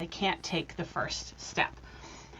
can't take the first step.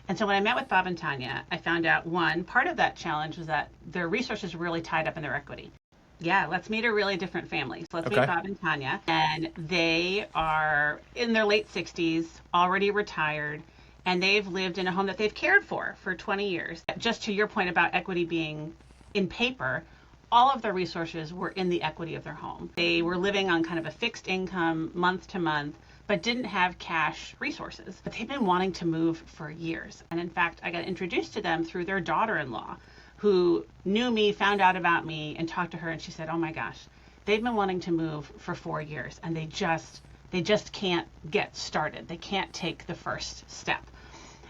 And so when I met with Bob and Tanya, I found out, one, part of that challenge was that their resources were really tied up in their equity. Yeah, let's meet a really different family. So let's meet Bob and Tanya. And they are in their late 60s, already retired, and they've lived in a home that they've cared for 20 years. Just to your point about equity being in paper, all of their resources were in the equity of their home. They were living on kind of a fixed income month to month, but didn't have cash resources. But they've been wanting to move for years. And in fact, I got introduced to them through their daughter-in-law, who knew me, found out about me, and talked to her, and she said, oh my gosh, they've been wanting to move for 4 years, and they just can't get started. They can't take the first step.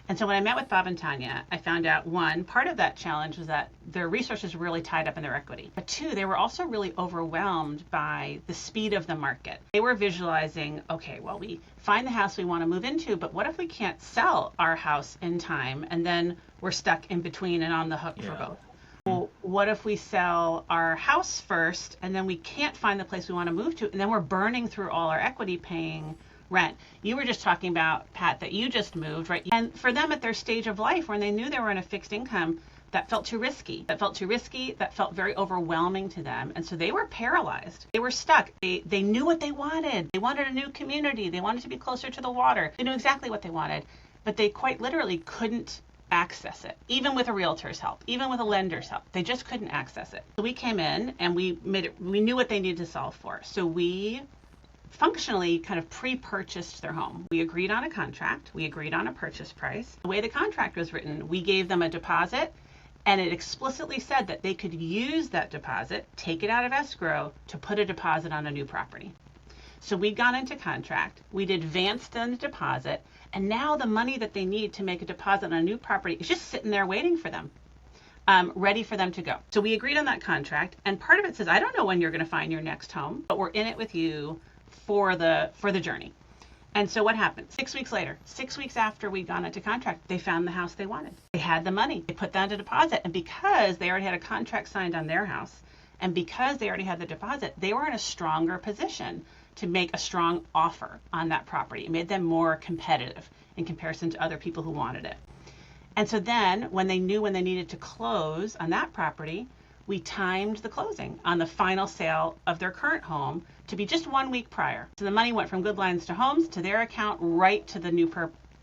And so when I met with Bob and Tanya, I found out, one, part of that challenge was that their resources were really tied up in their equity. But two, they were also really overwhelmed by the speed of the market. They were visualizing, okay, well, we find the house we want to move into, but what if we can't sell our house in time and then we're stuck in between and on the hook for both? Well, what if we sell our house first and then we can't find the place we want to move to, and then we're burning through all our equity paying rent? You were just talking about, Pat, that you just moved, right? And for them at their stage of life, when they knew they were in a fixed income, that felt too risky. That felt very overwhelming to them. And so they were paralyzed. They were stuck. They knew what they wanted. They wanted a new community. They wanted to be closer to the water. They knew exactly what they wanted, but they quite literally couldn't access it, even with a realtor's help, even with a lender's help. They just couldn't access it. So we came in and we knew what they needed to solve for. So we functionally kind of pre-purchased their home. We agreed on a contract. We agreed on a purchase price. The way the contract was written, we gave them a deposit, and it explicitly said that they could use that deposit, take it out of escrow, to put a deposit on a new property. So we'd gone into contract, we'd advanced on the deposit, and now the money that they need to make a deposit on a new property is just sitting there waiting for them, ready for them to go. So we agreed on that contract, and part of it says, I don't know when you're going to find your next home, but we're in it with you for the journey. And so what happened? 6 weeks later, 6 weeks after we'd gone into contract, they found the house they wanted. They had the money. They put down a deposit. And because they already had a contract signed on their house, and because they already had the deposit, they were in a stronger position to make a strong offer on that property. It made them more competitive in comparison to other people who wanted it. And so then when they knew when they needed to close on that property, we timed the closing on the final sale of their current home to be just 1 week prior. So the money went from Good Lines to Homes to their account right to the new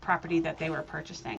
property that they were purchasing.